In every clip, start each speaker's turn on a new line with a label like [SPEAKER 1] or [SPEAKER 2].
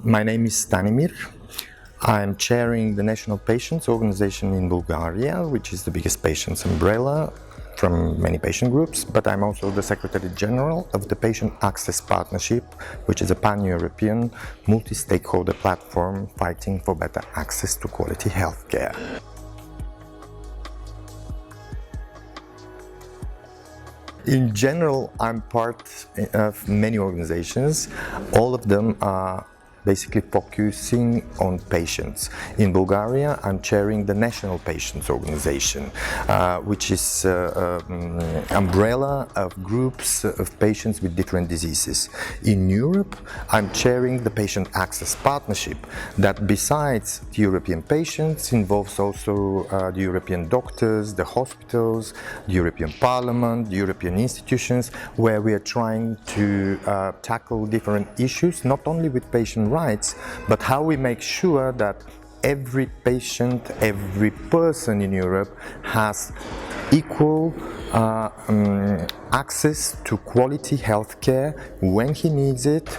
[SPEAKER 1] My name is Stanimir. I'm chairing the National Patients Organization in Bulgaria, which is the biggest patients umbrella from many patient groups, but I'm also the Secretary General of the Patient Access Partnership, which is a pan-European multi-stakeholder platform fighting for better access to quality healthcare. In general, I'm part of many organizations. All of them are basically focusing on patients. In Bulgaria, I'm chairing the National Patients Organization, which is an umbrella of groups of patients with different diseases. In Europe, I'm chairing the Patient Access Partnership that, besides the European patients, involves also the European doctors, the hospitals, the European Parliament, the European institutions, where we are trying to tackle different issues, not only with patient rights, but how we make sure that every patient, every person in Europe has equal access to quality healthcare when he needs it,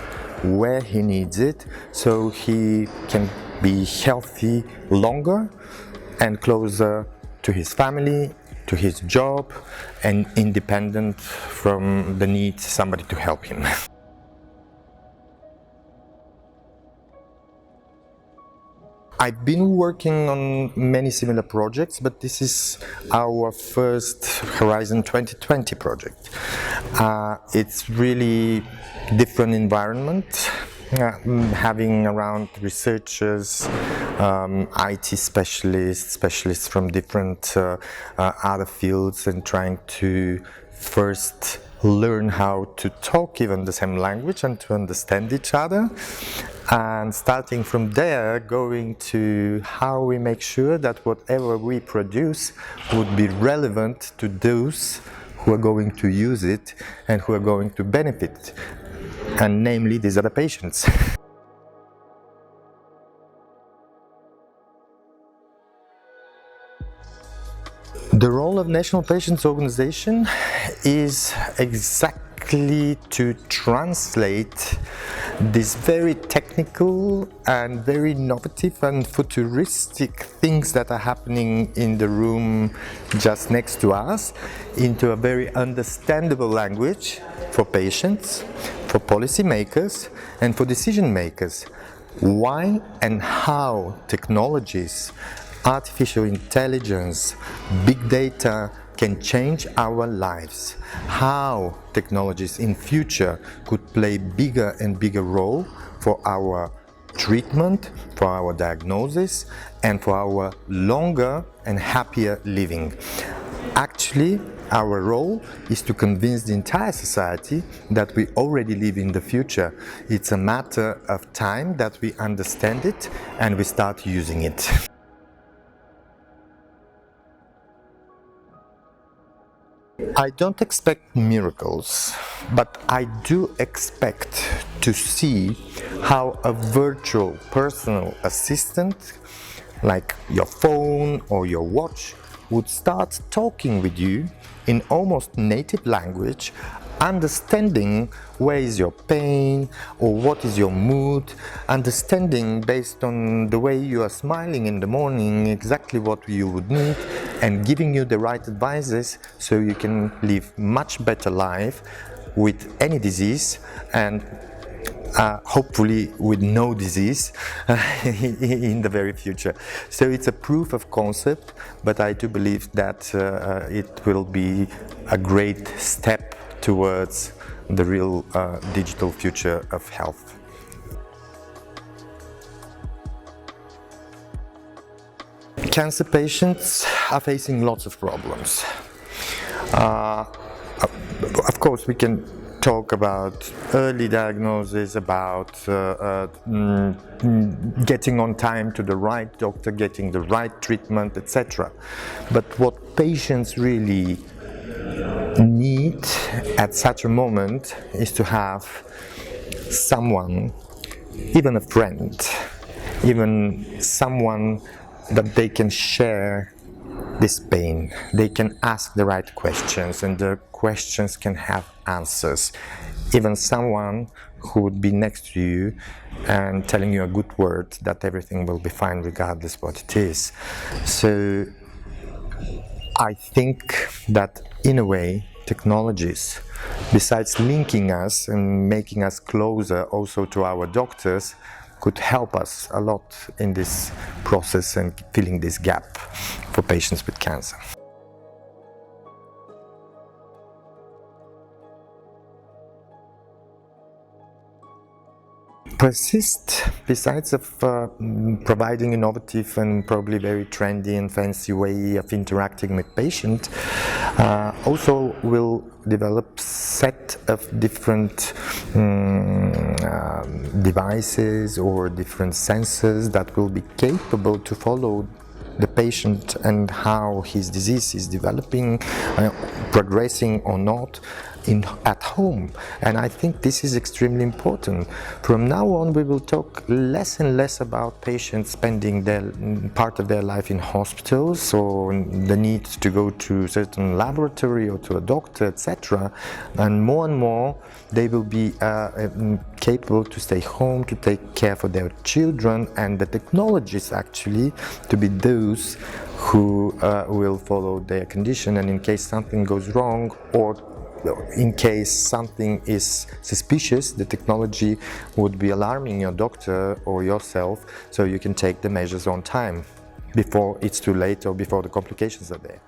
[SPEAKER 1] where he needs it, so he can be healthy longer and closer to his family, to his job, and independent from the need somebody to help him. I've been working on many similar projects, but this is our first Horizon 2020 project. It's really different environment, having around researchers, IT specialists from different other fields, and trying to first learn how to talk even the same language and to understand each other. And starting from there, going to how we make sure that whatever we produce would be relevant to those who are going to use it and who are going to benefit. And namely, these are the patients. The role of National Patients Organization is exactly to translate these very technical and very innovative and futuristic things that are happening in the room just next to us into a very understandable language for patients, for policymakers, and for decision makers. Why and how technologies, artificial intelligence, big data can change our lives. How technologies in future could play bigger and bigger role for our treatment, for our diagnosis, and for our longer and happier living. Actually, our role is to convince the entire society that we already live in the future. It's a matter of time that we understand it and we start using it. I don't expect miracles, but I do expect to see how a virtual personal assistant, like your phone or your watch, would start talking with you in almost native language, understanding where is your pain or what is your mood, understanding based on the way you are smiling in the morning exactly what you would need, and giving you the right advices so you can live much better life with any disease, and hopefully with no disease in the very future. So it's a proof of concept, but I do believe that it will be a great step towards the real digital future of health. Cancer patients are facing lots of problems. Of course, we can talk about early diagnosis, about getting on time to the right doctor, getting the right treatment, etc. But what patients really need at such a moment is to have someone, even a friend, even someone that they can share this pain. They can ask the right questions, and the questions can have answers. Even someone who would be next to you and telling you a good word that everything will be fine regardless what it is. So I think that in a way technologies, besides linking us and making us closer also to our doctors, could help us a lot in this process and filling this gap for patients with cancer. PERSIST, besides of providing innovative and probably very trendy and fancy way of interacting with patient, also will develop set of different devices or different sensors that will be capable to follow the patient and how his disease is developing, progressing or not at home. And I think this is extremely important. From now on we will talk less and less about patients spending their part of their life in hospitals or the need to go to a certain laboratory or to a doctor, etc. And more they will be capable to stay home, to take care for their children, and the technologies actually to be those who will follow their condition, and in case something goes wrong or in case something is suspicious, the technology would be alarming your doctor or yourself so you can take the measures on time before it's too late or before the complications are there.